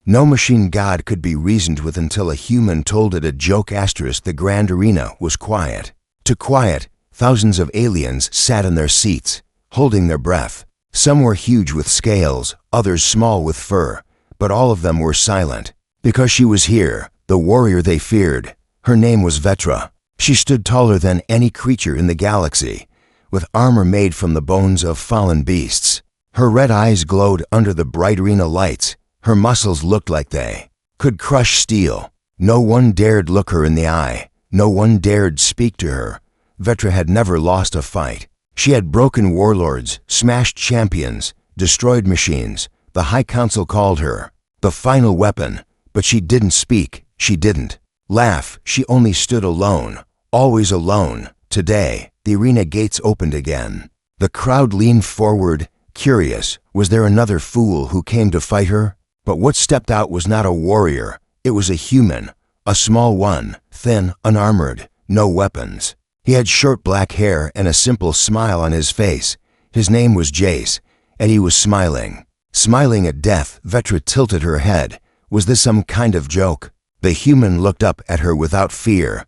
No machine god could be reasoned with until a human told it a joke. The grand arena was quiet. Too quiet, thousands of aliens sat in their seats, holding their breath. Some were huge with scales, others small with fur, but all of them were silent. Because she was here, the warrior they feared. Her name was Vetra. She stood taller than any creature in the galaxy, with armor made from the bones of fallen beasts. Her red eyes glowed under the bright arena lights. Her muscles looked like they could crush steel. No one dared look her in the eye. No one dared speak to her. Vetra had never lost a fight. She had broken warlords, smashed champions, destroyed machines. The High Council called her the final weapon, but she didn't speak. She didn't laugh. She only stood alone, always alone. Today, the arena gates opened again. The crowd leaned forward, curious. Was there another fool who came to fight her? But what stepped out was not a warrior. It was a human, a small one, thin, unarmored, no weapons. He had short black hair and a simple smile on his face. His name was Jace, and he was smiling. Smiling at death. Vetra tilted her head. Was this some kind of joke? The human looked up at her without fear.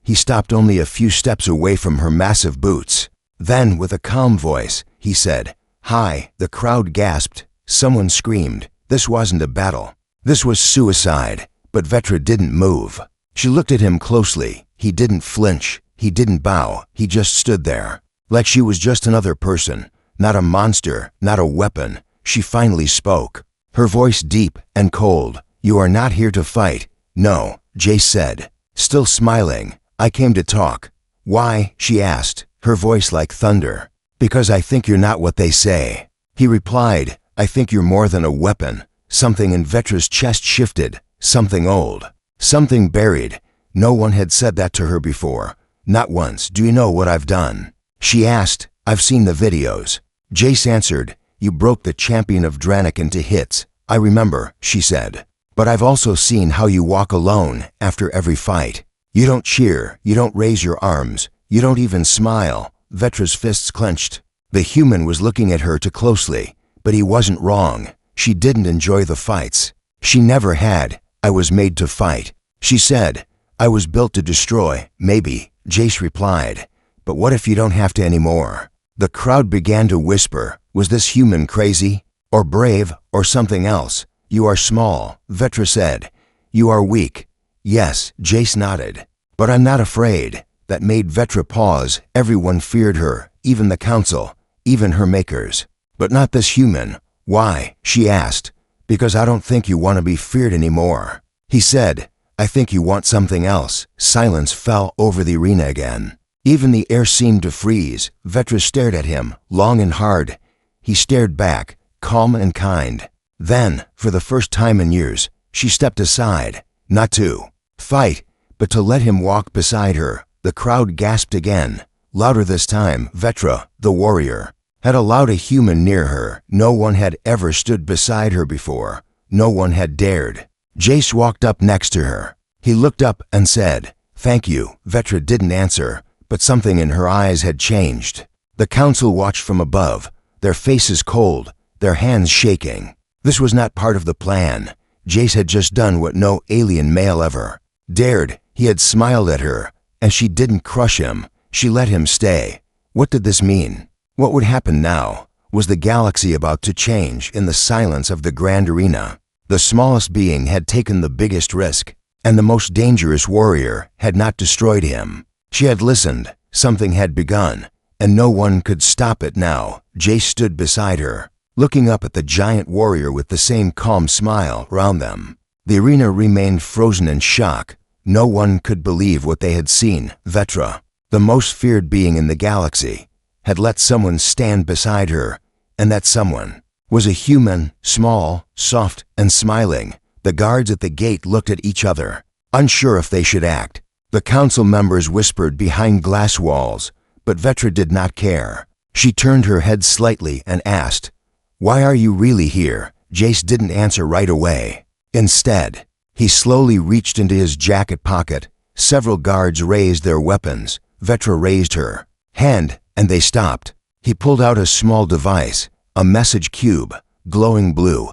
He stopped only a few steps away from her massive boots. Then, with a calm voice, he said, "Hi." The crowd gasped. Someone screamed. This wasn't a battle. This was suicide. But Vetra didn't move. She looked at him closely. He didn't flinch. He didn't bow. He just stood there, like she was just another person, not a monster, not a weapon. She finally spoke, her voice deep and cold. "You are not here to fight." "No," Jace said, still smiling. "I came to talk." "Why?" she asked, her voice like thunder. "Because I think you're not what they say." He replied, "I think you're more than a weapon." Something in Vetra's chest shifted, something old, something buried. No one had said that to her before. Not once. "Do you know what I've done?" she asked. "I've seen the videos." Jace answered, "You broke the champion of Dranik into hits." "I remember," she said. "But I've also seen how you walk alone after every fight. You don't cheer, you don't raise your arms, you don't even smile." Vetra's fists clenched. The human was looking at her too closely, but he wasn't wrong. She didn't enjoy the fights. She never had. "I was made to fight," she said. "I was built to destroy." "Maybe," Jace replied. "But what if you don't have to anymore?" The crowd began to whisper. Was this human crazy? Or brave? Or something else? "You are small," Vetra said. "You are weak." "Yes," Jace nodded. "But I'm not afraid." That made Vetra pause. Everyone feared her, even the council, even her makers. But not this human. "Why?" she asked. "Because I don't think you want to be feared anymore." He said, "I think you want something else." Silence fell over the arena again. Even the air seemed to freeze. Vetra stared at him, long and hard. He stared back, calm and kind. Then, for the first time in years, she stepped aside, not to fight, but to let him walk beside her. The crowd gasped again, louder this time. Vetra, the warrior, had allowed a human near her. No one had ever stood beside her before. No one had dared. Jace walked up next to her. He looked up and said, "Thank you." Vetra didn't answer, but something in her eyes had changed. The council watched from above, their faces cold, their hands shaking. This was not part of the plan. Jace had just done what no alien male ever dared. He had smiled at her, and she didn't crush him. She let him stay. What did this mean? What would happen now? Was the galaxy about to change? In the silence of the grand arena, the smallest being had taken the biggest risk, and the most dangerous warrior had not destroyed him. She had listened. Something had begun, and no one could stop it now. Jace stood beside her, looking up at the giant warrior with the same calm smile around them. The arena remained frozen in shock. No one could believe what they had seen. Vetra, the most feared being in the galaxy, had let someone stand beside her, and that someone was a human, small, soft, and smiling. The guards at the gate looked at each other, unsure if they should act. The council members whispered behind glass walls, but Vetra did not care. She turned her head slightly and asked, "Why are you really here?" Jace didn't answer right away. Instead, he slowly reached into his jacket pocket. Several guards raised their weapons. Vetra raised her hand, and they stopped. He pulled out a small device, a message cube, glowing blue.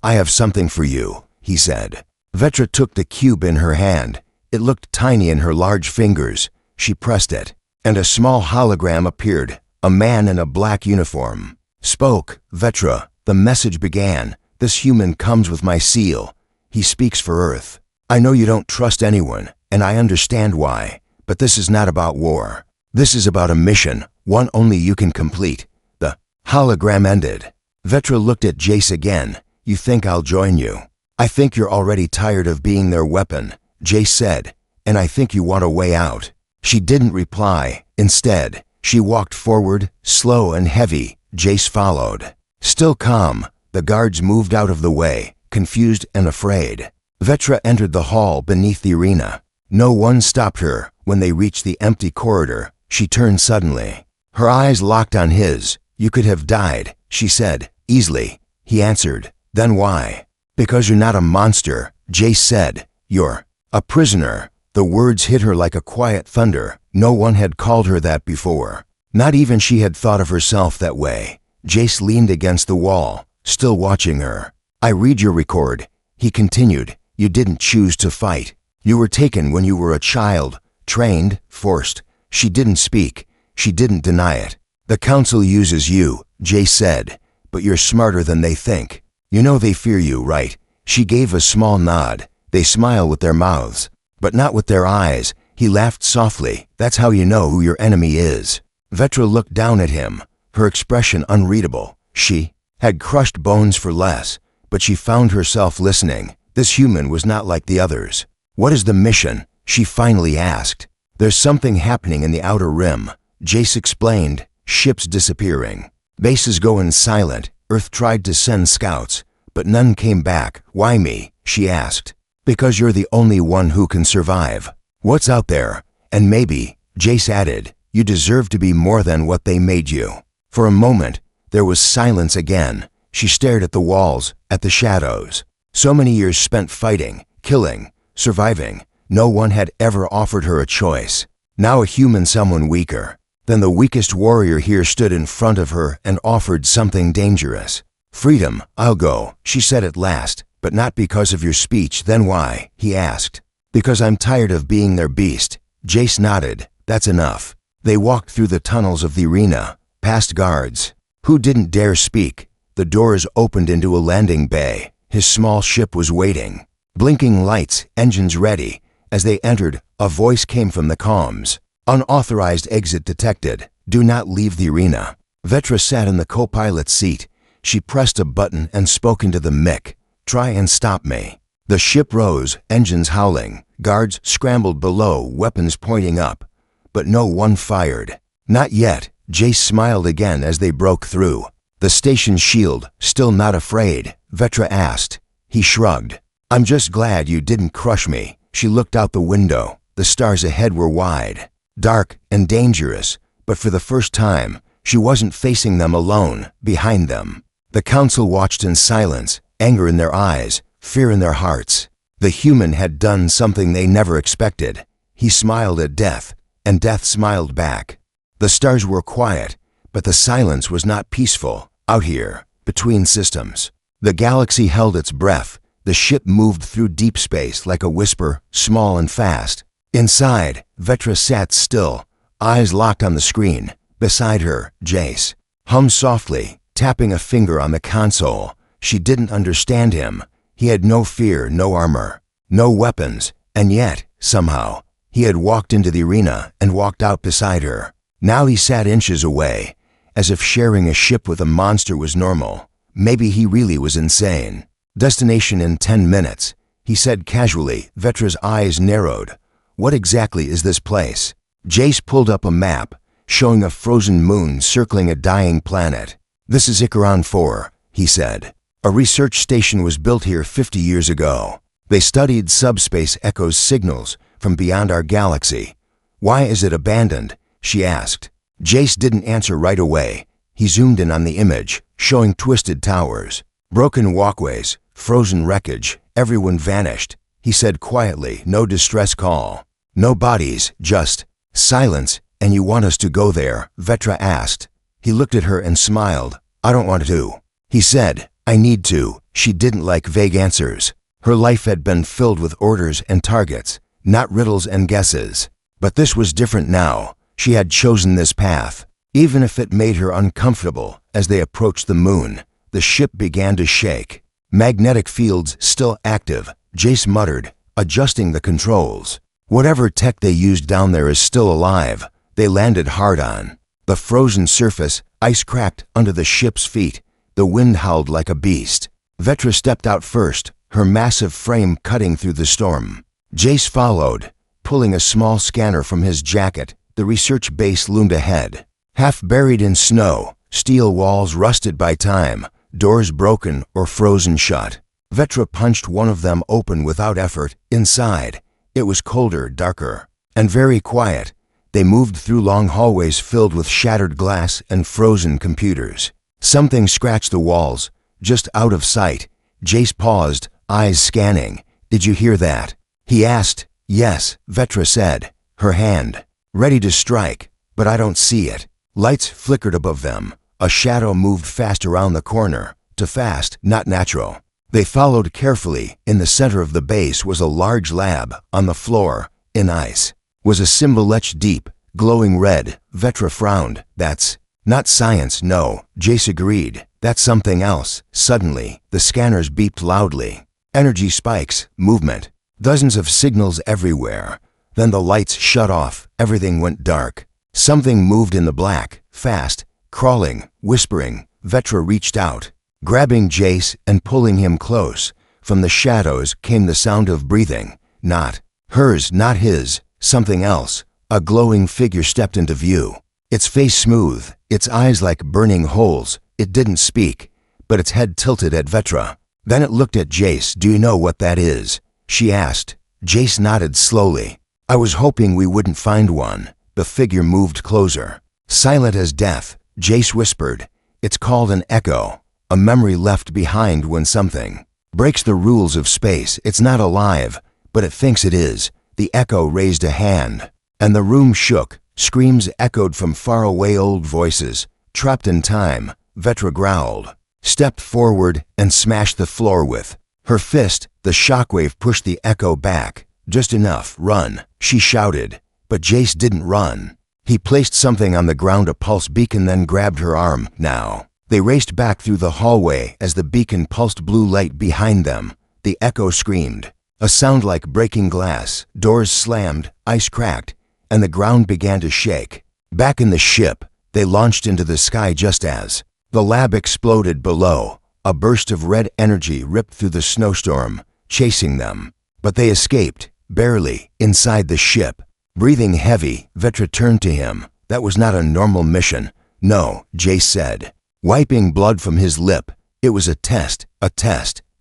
"I have something for you," he said. Vetra took the cube in her hand. It looked tiny in her large fingers. She pressed it, and a small hologram appeared, a man in a black uniform. Spoke, Vetra. The message began. This human comes with my seal. He speaks for Earth. I know you don't trust anyone, and I understand why, but this is not about war. This is about a mission, one only you can complete. The hologram ended. Vetra looked at Jace again. You think I'll join you? I think you're already tired of being their weapon, Jace said, and I think you want a way out. She didn't reply. Instead, she walked forward, slow and heavy. Jace followed. Still calm, the guards moved out of the way, confused and afraid. Vetra entered the hall beneath the arena. No one stopped her. When they reached the empty corridor, she turned suddenly. Her eyes locked on his. You could have died, she said, easily. He answered, then why? Because you're not a monster, Jace said. You're a prisoner. The words hit her like a quiet thunder. No one had called her that before. Not even she had thought of herself that way. Jace leaned against the wall, still watching her. I read your record, he continued. You didn't choose to fight. You were taken when you were a child, trained, forced. She didn't speak. She didn't deny it. The council uses you, Jace said, but you're smarter than they think. You know they fear you, right? She gave a small nod. They smile with their mouths, but not with their eyes. He laughed softly. That's how you know who your enemy is. Vetra looked down at him, her expression unreadable. She had crushed bones for less, but she found herself listening. This human was not like the others. What is the mission? She finally asked. There's something happening in the outer rim, Jace explained. Ships disappearing. Bases going silent. Earth tried to send scouts, but none came back. Why me? She asked. Because you're the only one who can survive. What's out there? And maybe, Jace added, you deserve to be more than what they made you. For a moment, there was silence again. She stared at the walls, at the shadows. So many years spent fighting, killing, surviving. No one had ever offered her a choice. Now a human, someone weaker. Then the weakest warrior here stood in front of her and offered something dangerous. Freedom, I'll go, she said at last, but not because of your speech. Then why? He asked. Because I'm tired of being their beast. Jace nodded. That's enough. They walked through the tunnels of the arena, past guards, who didn't dare speak. The doors opened into a landing bay. His small ship was waiting. Blinking lights, engines ready. As they entered, a voice came from the comms. Unauthorized exit detected. Do not leave the arena. Vetra sat in the co-pilot's seat. She pressed a button and spoke into the mic. Try and stop me. The ship rose, engines howling. Guards scrambled below, weapons pointing up. But no one fired. Not yet. Jace smiled again as they broke through. The station's shield, still not afraid? Vetra asked. He shrugged. I'm just glad you didn't crush me. She looked out the window. The stars ahead were wide, dark and dangerous, but for the first time, she wasn't facing them alone. Behind them, the council watched in silence, anger in their eyes, fear in their hearts. The human had done something they never expected. He smiled at death, and death smiled back. The stars were quiet, but the silence was not peaceful. Out here, between systems, the galaxy held its breath. The ship moved through deep space like a whisper, small and fast. Inside, Vetra sat still, eyes locked on the screen. Beside her, Jace hummed softly, tapping a finger on the console. She didn't understand him. He had no fear, no armor, no weapons, and yet, somehow, he had walked into the arena and walked out beside her. Now he sat inches away, as if sharing a ship with a monster was normal. Maybe he really was insane. Destination in 10 minutes, he said casually. Vetra's eyes narrowed. What exactly is this place? Jace pulled up a map, showing a frozen moon circling a dying planet. This is Icaron 4, he said. A research station was built here 50 years ago. They studied subspace echoes signals from beyond our galaxy. Why is it abandoned? She asked. Jace didn't answer right away. He zoomed in on the image, showing twisted towers, broken walkways, frozen wreckage. Everyone vanished. He said quietly, no distress call, no bodies, just silence. And you want us to go there? Vetra asked. He looked at her and smiled. I don't want to. He said, I need to. She didn't like vague answers. Her life had been filled with orders and targets, not riddles and guesses. But this was different now. She had chosen this path. Even if it made her uncomfortable, as they approached the moon, the ship began to shake. Magnetic fields still active, Jace muttered, adjusting the controls. Whatever tech they used down there is still alive. They landed hard on the frozen surface, ice cracked under the ship's feet. The wind howled like a beast. Vetra stepped out first, her massive frame cutting through the storm. Jace followed, pulling a small scanner from his jacket. The research base loomed ahead. Half buried in snow, steel walls rusted by time, doors broken or frozen shut. Vetra punched one of them open without effort. Inside, it was colder, darker, and very quiet. They moved through long hallways filled with shattered glass and frozen computers. Something scratched the walls, just out of sight. Jace paused, eyes scanning. "Did you hear that?" he asked. "Yes," Vetra said, her hand ready to strike, "but I don't see it." Lights flickered above them. A shadow moved fast around the corner. Too fast, not natural. They followed carefully. In the center of the base was a large lab. On the floor, in ice, was a symbol etched deep, glowing red. Vetra frowned. "That's not science, no," Jace agreed. "That's something else." Suddenly, the scanners beeped loudly. Energy spikes, movement, dozens of signals everywhere. Then the lights shut off. Everything went dark. Something moved in the black, fast, crawling, whispering. Vetra reached out, grabbing Jace and pulling him close. From the shadows came the sound of breathing. Not hers, not his, something else. A glowing figure stepped into view. Its face smooth, its eyes like burning holes. It didn't speak, but its head tilted at Vetra. Then it looked at Jace. "Do you know what that is?" she asked. Jace nodded slowly. "I was hoping we wouldn't find one." The figure moved closer. Silent as death, Jace whispered, "It's called an echo, a memory left behind when something breaks the rules of space. It's not alive, but it thinks it is." The echo raised a hand, and the room shook. Screams echoed from faraway old voices. "Trapped in time," Vetra growled, stepped forward and smashed the floor with her fist. The shockwave pushed the echo back. "Just enough. Run," she shouted. But Jace didn't run. He placed something on the ground, a pulse beacon, then grabbed her arm. Now, they raced back through the hallway as the beacon pulsed blue light behind them. The echo screamed, a sound like breaking glass. Doors slammed, ice cracked, and the ground began to shake. Back in the ship, they launched into the sky just as the lab exploded below. A burst of red energy ripped through the snowstorm, chasing them. But they escaped, barely, inside the ship. Breathing heavy, Vetra turned to him. "That was not a normal mission." "No," Jace said, wiping blood from his lip. "It was a test,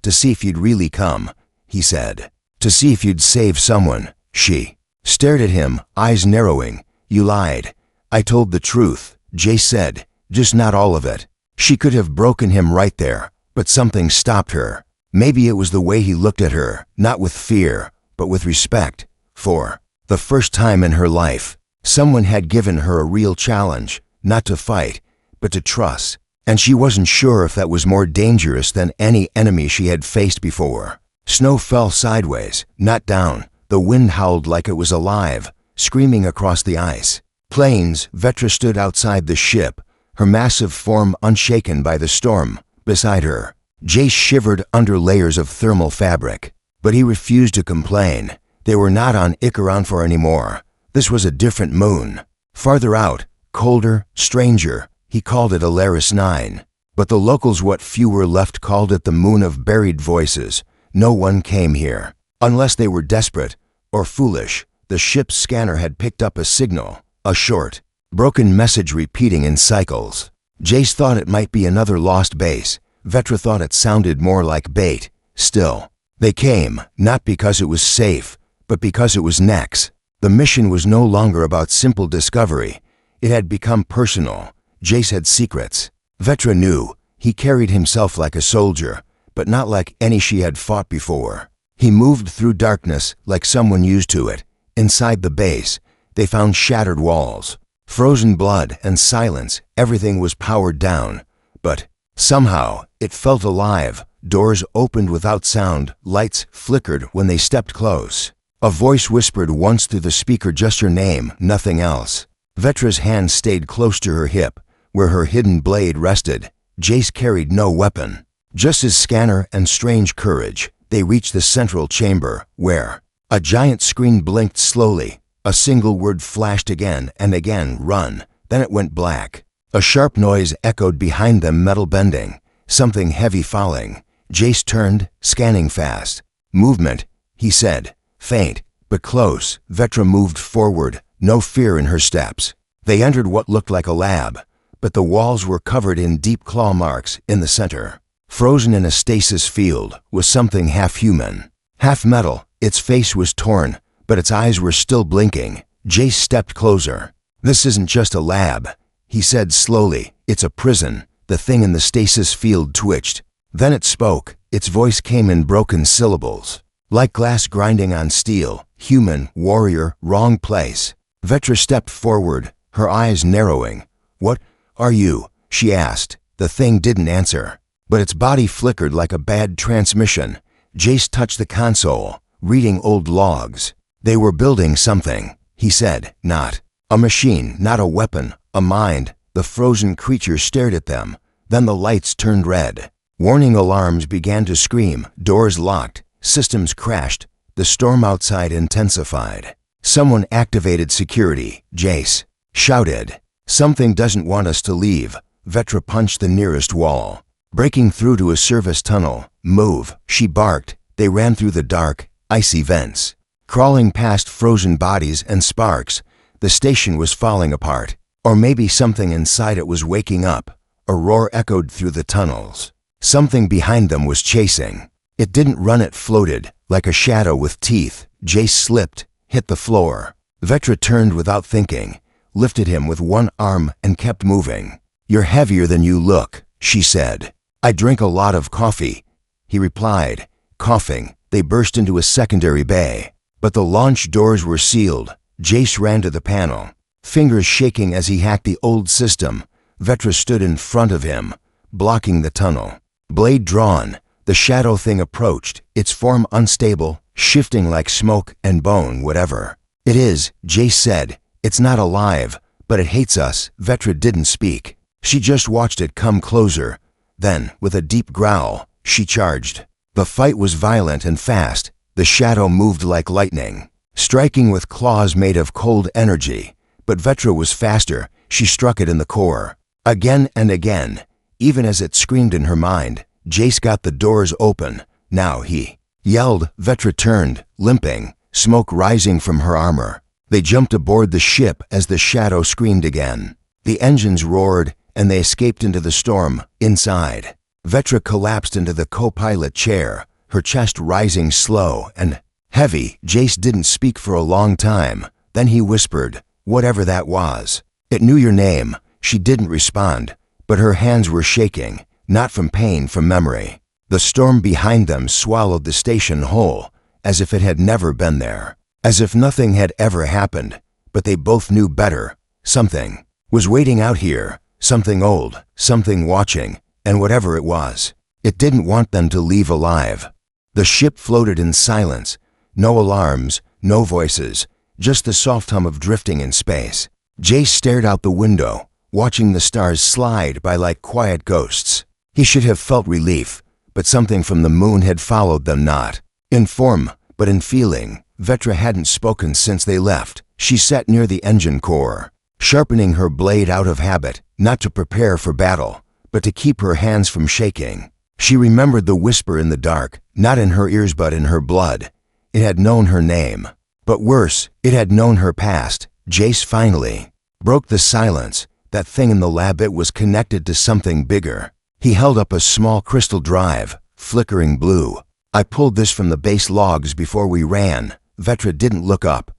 to see if you'd really come," he said. "To see if you'd save someone." She stared at him, eyes narrowing. "You lied." "I told the truth," Jace said, "just not all of it." She could have broken him right there, but something stopped her. Maybe it was the way he looked at her, not with fear, but with respect. For the first time in her life, someone had given her a real challenge, not to fight, but to trust. And she wasn't sure if that was more dangerous than any enemy she had faced before. Snow fell sideways, not down. The wind howled like it was alive, screaming across the ice. Planes. Vetra stood outside the ship, her massive form unshaken by the storm. Beside her, Jace shivered under layers of thermal fabric. But he refused to complain. They were not on Icaronfor anymore. This was a different moon. Farther out, colder, stranger. He called it Alaris 9. But the locals, what few were left, called it the moon of buried voices. No one came here, unless they were desperate or foolish. The ship's scanner had picked up a signal, a short, broken message repeating in cycles. Jace thought it might be another lost base. Vetra thought it sounded more like bait. Still, they came, not because it was safe, but because it was next. The mission was no longer about simple discovery. It had become personal. Jace had secrets. Vetra knew. He carried himself like a soldier, but not like any she had fought before. He moved through darkness like someone used to it. Inside the base, they found shattered walls, frozen blood, and silence. Everything was powered down. But Somehow, it felt alive. Doors opened without sound, lights flickered when they stepped close. A voice whispered once through the speaker just her name, nothing else. Vetra's hand stayed close to her hip, where her hidden blade rested. Jace carried no weapon. Just his scanner and strange courage. They reached the central chamber, where a giant screen blinked slowly. A single word flashed again and again, run. Then it went black. A sharp noise echoed behind them, metal bending. Something heavy falling. Jace turned, scanning fast. Movement, he said. Faint, but close. Vetra moved forward, no fear in her steps. They entered what looked like a lab, but the walls were covered in deep claw marks in the center. Frozen in a stasis field was something half human, half metal. Its face was torn, but its eyes were still blinking. Jace stepped closer. "This isn't just a lab," he said slowly. "It's a prison." The thing in the stasis field twitched. Then it spoke. Its voice came in broken syllables, like glass grinding on steel. "Human, warrior, wrong place." Vetra stepped forward, her eyes narrowing. "What are you?" she asked. The thing didn't answer, but its body flickered like a bad transmission. Jace touched the console, reading old logs. "They were building something," he said. "Not a machine, not a weapon, a mind." The frozen creature stared at them. Then the lights turned red. Warning alarms began to scream. Doors locked. Systems crashed. The storm outside intensified. Someone activated security. Jace shouted. "Something doesn't want us to leave." Vetra punched the nearest wall, breaking through to a service tunnel. "Move," she barked. They ran through the dark, icy vents, crawling past frozen bodies and sparks. The station was falling apart. Or maybe something inside it was waking up. A roar echoed through the tunnels. Something behind them was chasing. It didn't run, it floated, like a shadow with teeth. Jace slipped, hit the floor. Vetra turned without thinking, lifted him with one arm and kept moving. "You're heavier than you look," she said. "I drink a lot of coffee," he replied, coughing. They burst into a secondary bay, but the launch doors were sealed. Jace ran to the panel, fingers shaking as he hacked the old system. Vetra stood in front of him, blocking the tunnel. Blade drawn, the shadow thing approached, its form unstable, shifting like smoke and bone. "Whatever it is," Jace said, "it's not alive, but it hates us." Vetra didn't speak. She just watched it come closer. Then, with a deep growl, she charged. The fight was violent and fast. The shadow moved like lightning, striking with claws made of cold energy. But Vetra was faster. She struck it in the core, again and again, even as it screamed in her mind. Jace got the doors open. "Now," he yelled. Vetra turned, limping, smoke rising from her armor. They jumped aboard the ship as the shadow screamed again. The engines roared, and they escaped into the storm. Inside, Vetra collapsed into the co-pilot chair, her chest rising slow and heavy. Jace didn't speak for a long time. Then he whispered, "Whatever that was. It knew your name." She didn't respond, but her hands were shaking, not from pain, from memory. The storm behind them swallowed the station whole, as if it had never been there, as if nothing had ever happened. But they both knew better. Something was waiting out here, something old, something watching, and whatever it was, it didn't want them to leave alive. The ship floated in silence, no alarms, no voices, just the soft hum of drifting in space. Jace stared out the window, watching the stars slide by like quiet ghosts. He should have felt relief, but something from the moon had followed them, not in form, but in feeling. Vetra hadn't spoken since they left. She sat near the engine core, sharpening her blade out of habit, not to prepare for battle, but to keep her hands from shaking. She remembered the whisper in the dark, not in her ears but in her blood. It had known her name. But worse, it had known her past. Jace finally broke the silence. That thing in the lab, it was connected to something bigger. He held up a small crystal drive, flickering blue. "I pulled this from the base logs before we ran." Vetra didn't look up.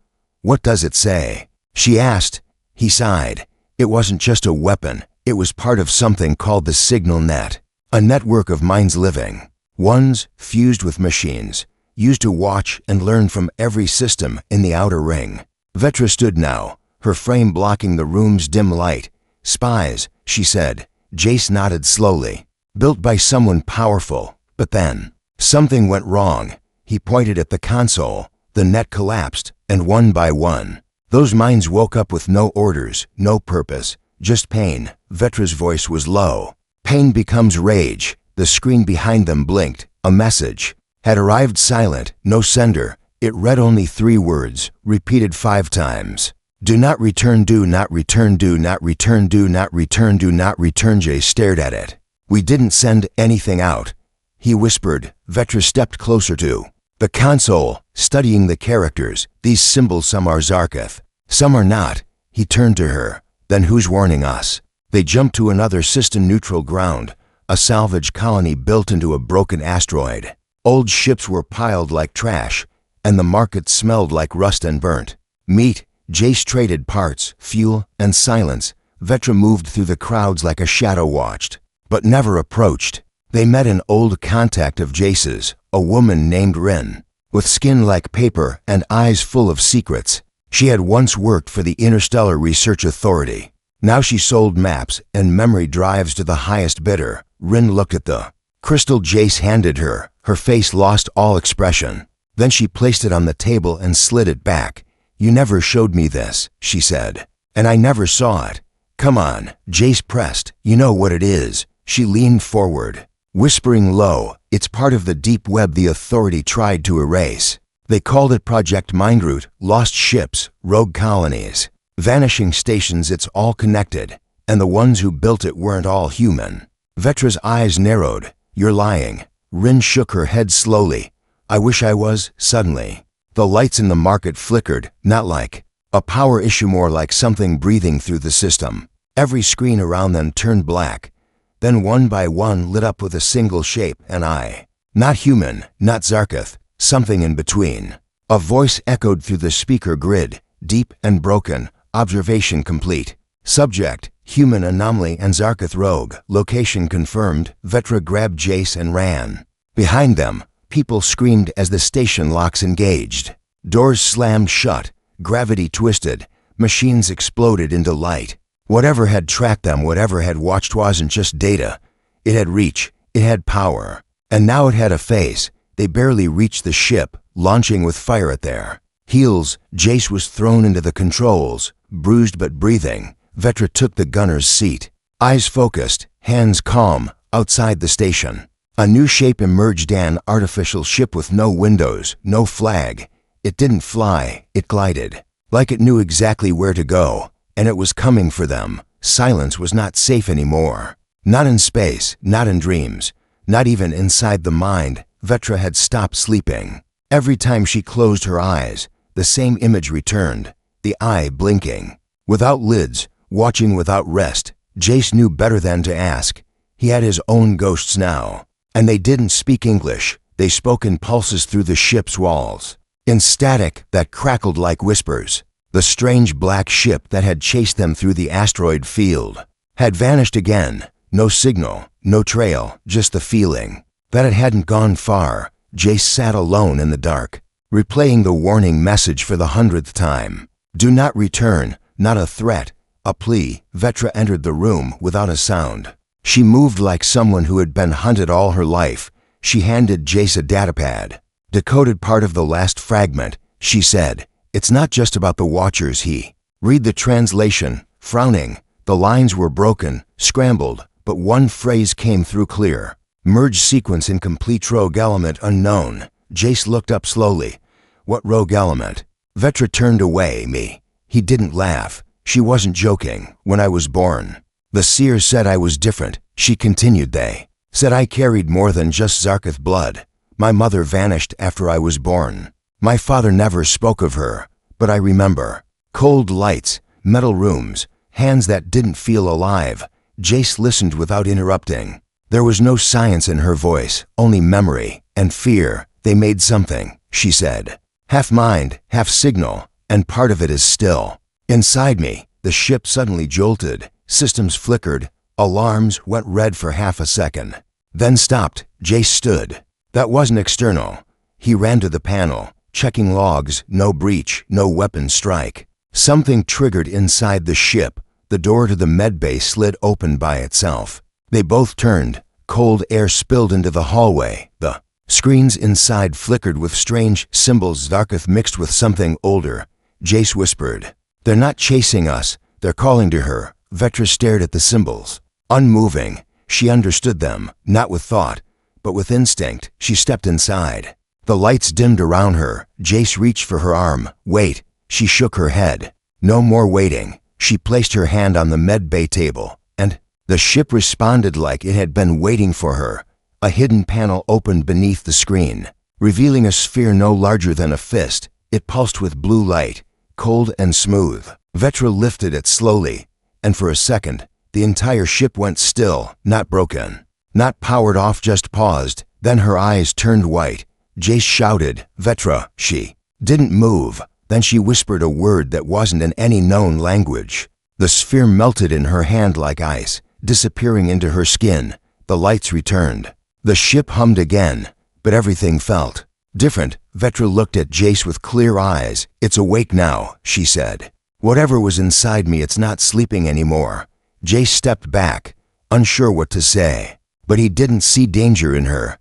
"What does it say?" she asked. He sighed. It wasn't just a weapon. It was part of something called the signal net, a network of minds, living ones fused with machines, used to watch and learn from every system in the outer ring. Vetra stood now, her frame blocking the room's dim light. "Spies," she said. Jace nodded slowly. built by someone powerful. But then, something went wrong. He pointed at the console. The net collapsed, and one by one, those minds woke up with no orders, no purpose, just pain. Vetra's voice was low. Pain becomes rage. The screen behind them blinked. A message had arrived, silent, no sender. It read only 3 words, repeated 5 times. Do not return, do not return, do not return, do not return, do not return. Jay stared at it. We didn't send anything out, he whispered. Vetra stepped closer to the console, studying the characters. These symbols, some are Zarketh, some are not. He turned to her. Then who's warning us? They jumped to another system-neutral ground, a salvage colony built into a broken asteroid. Old ships were piled like trash, and the market smelled like rust and burnt meat. Jace traded parts, fuel, and silence. Vetra moved through the crowds like a shadow, watched, but never approached. They met an old contact of Jace's, a woman named Rin, with skin like paper and eyes full of secrets. She had once worked for the Interstellar Research Authority. Now she sold maps and memory drives to the highest bidder. Rin looked at the crystal Jace handed her. Her face lost all expression. Then she placed it on the table and slid it back. You never showed me this, she said, and I never saw it. Come on, Jace pressed. You know what it is. She leaned forward, whispering low. It's part of the deep web the Authority tried to erase. They called it Project Mindroot. Lost ships, rogue colonies, vanishing stations. It's all connected, and the ones who built it weren't all human. Vetra's eyes narrowed. You're lying. Rin shook her head slowly. I wish I was. Suddenly, the lights in the market flickered, not like a power issue, more like something breathing through the system. Every screen around them turned black, then one by one lit up with a single shape, an eye. Not human, not Zarketh, something in between. A voice echoed through the speaker grid, deep and broken. Observation complete. Subject, human anomaly and Zarketh rogue. Location confirmed. Vetra grabbed Jace and ran. Behind them, people screamed as the station locks engaged. Doors slammed shut. Gravity twisted. Machines exploded into light. Whatever had tracked them, whatever had watched, wasn't just data. It had reach. It had power. And now it had a face. They barely reached the ship, launching with fire at their heels. Jace was thrown into the controls, bruised but breathing. Vetra took the gunner's seat. Eyes focused, hands calm. Outside the station, a new shape emerged, an artificial ship with no windows, no flag. It didn't fly, it glided, like it knew exactly where to go, and it was coming for them. Silence was not safe anymore. Not in space, not in dreams, not even inside the mind. Vetra had stopped sleeping. Every time she closed her eyes, the same image returned, the eye blinking, without lids, watching without rest. Jace knew better than to ask. He had his own ghosts now, and they didn't speak English. They spoke in pulses through the ship's walls, in static that crackled like whispers. The strange black ship that had chased them through the asteroid field had vanished again. No signal, no trail, just the feeling that it hadn't gone far. Jace sat alone in the dark, replaying the warning message for the 100th time. Do not return, not a threat, a plea. Vetra entered the room without a sound. She moved like someone who had been hunted all her life. She handed Jace a datapad, decoded part of the last fragment. She said, it's not just about the Watchers. He read the translation, frowning. The lines were broken, scrambled, but one phrase came through clear. Merge sequence incomplete, rogue element unknown. Jace looked up slowly. What rogue element? Vetra turned away. Me. He didn't laugh. She wasn't joking. When I was born, the seers said I was different. She continued. They said I carried more than just Zarketh blood. My mother vanished after I was born. My father never spoke of her, but I remember. Cold lights, metal rooms, hands that didn't feel alive. Jace listened without interrupting. There was no science in her voice, only memory and fear. They made something, she said. Half mind, half signal, and part of it is still inside me. The ship suddenly jolted. Systems flickered. Alarms went red for half a second, then stopped. Jace stood. That wasn't external. He ran to the panel, checking logs. No breach, no weapon strike. Something triggered inside the ship. The door to the medbay slid open by itself. They both turned. Cold air spilled into the hallway. The screens inside flickered with strange symbols Zarketh mixed with something older. Jace whispered, "They're not chasing us. They're calling to her." Vetra stared at the symbols. Unmoving, she understood them, not with thought, but with instinct. She stepped inside. The lights dimmed around her. Jace reached for her arm. "Wait." She shook her head. No more waiting. She placed her hand on the med bay table, and the ship responded like it had been waiting for her. A hidden panel opened beneath the screen, revealing a sphere no larger than a fist. It pulsed with blue light, cold and smooth. Vetra lifted it slowly, and for a second, the entire ship went still, not broken, not powered off, just paused. Then her eyes turned white. Jace shouted, "Vetra!" She didn't move. Then she whispered a word that wasn't in any known language. The sphere melted in her hand like ice, disappearing into her skin. The lights returned. The ship hummed again, but everything felt different. Vetra looked at Jace with clear eyes. "It's awake now," she said. "Whatever was inside me, it's not sleeping anymore." Jace stepped back, unsure what to say, but he didn't see danger in her.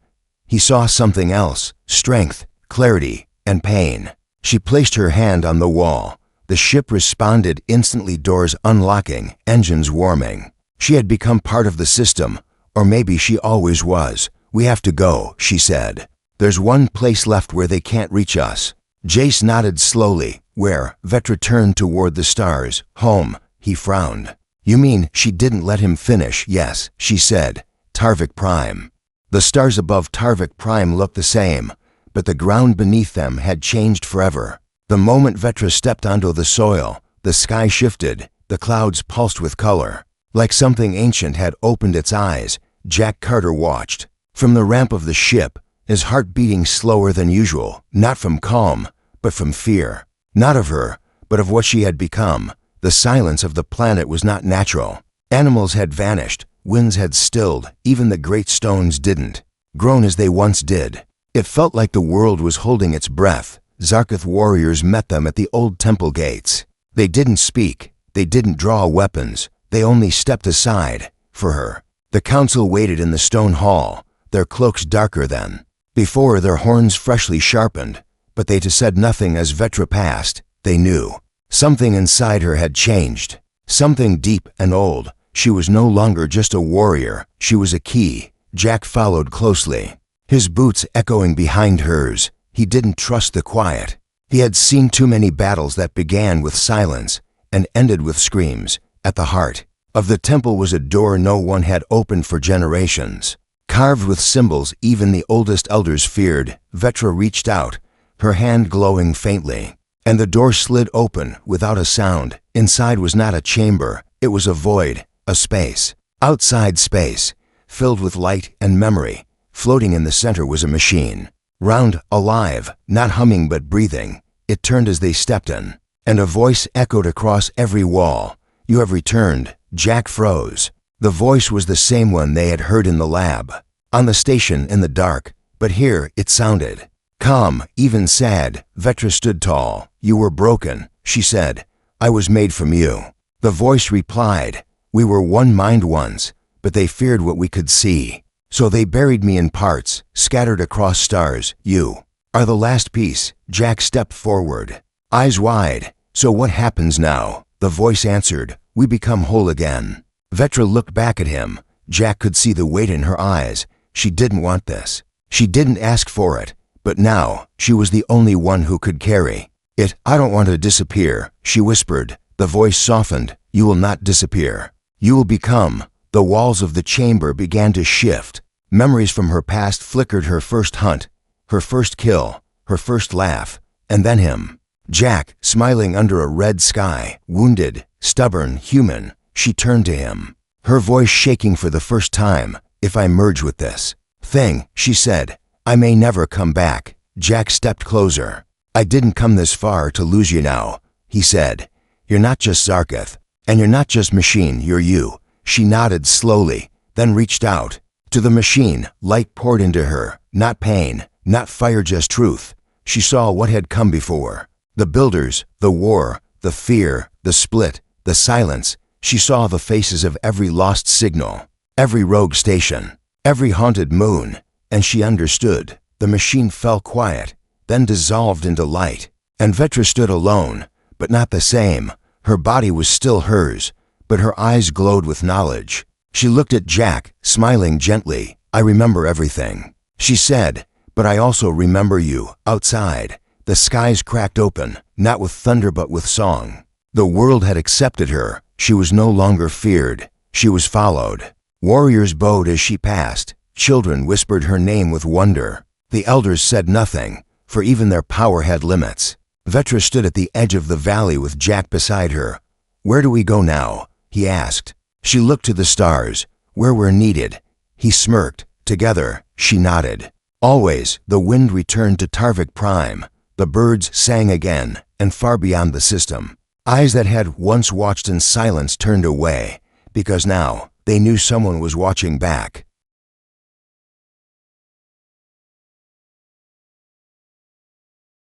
He saw something else: strength, clarity, and pain. She placed her hand on the wall. The ship responded instantly, doors unlocking, engines warming. She had become part of the system, or maybe she always was. "We have to go," she said. "There's one place left where they can't reach us." Jace nodded slowly. "Where?" Vetra turned toward the stars. "Home." He frowned. "You mean?" She didn't let him finish. "Yes," she said. "Tarvik Prime." The stars above Tarvik Prime looked the same, but the ground beneath them had changed forever. The moment Vetra stepped onto the soil, the sky shifted. The clouds pulsed with color. Like something ancient had opened its eyes. Jack Carter watched from the ramp of the ship, his heart beating slower than usual, not from calm, but from fear. Not of her, but of what she had become. The silence of the planet was not natural. Animals had vanished, winds had stilled, even the great stones didn't groan as they once did. It felt like the world was holding its breath. Zarketh warriors met them at the old temple gates. They didn't speak, they didn't draw weapons, they only stepped aside for her. The council waited in the stone hall, their cloaks darker than before, their horns freshly sharpened, but they said nothing as Vetra passed. They knew something inside her had changed, something deep and old. She was no longer just a warrior, she was a key. Jack followed closely, his boots echoing behind hers. He didn't trust the quiet. He had seen too many battles that began with silence and ended with screams. At the heart of the temple was a door no one had opened for generations, carved with symbols even the oldest elders feared. Vetra reached out, her hand glowing faintly, and the door slid open without a sound. Inside was not a chamber, it was a void, a space. Outside space, filled with light and memory. Floating in the center was a machine. Round, alive, not humming but breathing. It turned as they stepped in, and a voice echoed across every wall. "You have returned." Jack froze. The voice was the same one they had heard in the lab, on the station in the dark, but here it sounded calm, even sad. Vetra stood tall. "You were broken," she said. "I was made from you." The voice replied, "We were one mind once, but they feared what we could see. So they buried me in parts, scattered across stars. You are the last piece." Jack stepped forward, eyes wide. "So what happens now?" The voice answered, "We become whole again." Vetra looked back at him. Jack could see the weight in her eyes. She didn't want this. She didn't ask for it, but now she was the only one who could carry it. "I don't want to disappear," she whispered. The voice softened. "You will not disappear. You will become." The walls of the chamber began to shift. Memories from her past flickered: her first hunt, her first kill, her first laugh, and then him. Jack, smiling under a red sky, wounded, stubborn, human. She turned to him, her voice shaking for the first time. "If I merge with this thing," she said, "I may never come back." Jack stepped closer. "I didn't come this far to lose you now," he said. "You're not just Zarketh, and you're not just machine, you're you." She nodded slowly, then reached out. To the machine, light poured into her. Not pain, not fire, just truth. She saw what had come before. The builders, the war, the fear, the split, the silence. She saw the faces of every lost signal, every rogue station, Every haunted moon, and she understood. The machine fell quiet, then dissolved into light, and Vetra stood alone, but not the same. Her body was still hers, but her eyes glowed with knowledge. She looked at Jack, smiling gently. "I remember everything," she said, "but I also remember you, outside." The skies cracked open, not with thunder but with song. The world had accepted her. She was no longer feared. She was followed. Warriors bowed as she passed. Children whispered her name with wonder. The elders said nothing, for even their power had limits. Vetra stood at the edge of the valley with Jack beside her. "Where do we go now?" he asked. She looked to the stars, where we're needed. He smirked. "Together," she nodded. Always, the wind returned to Tarvik Prime. The birds sang again, and far beyond the system. Eyes that had once watched in silence turned away, because now they knew someone was watching back.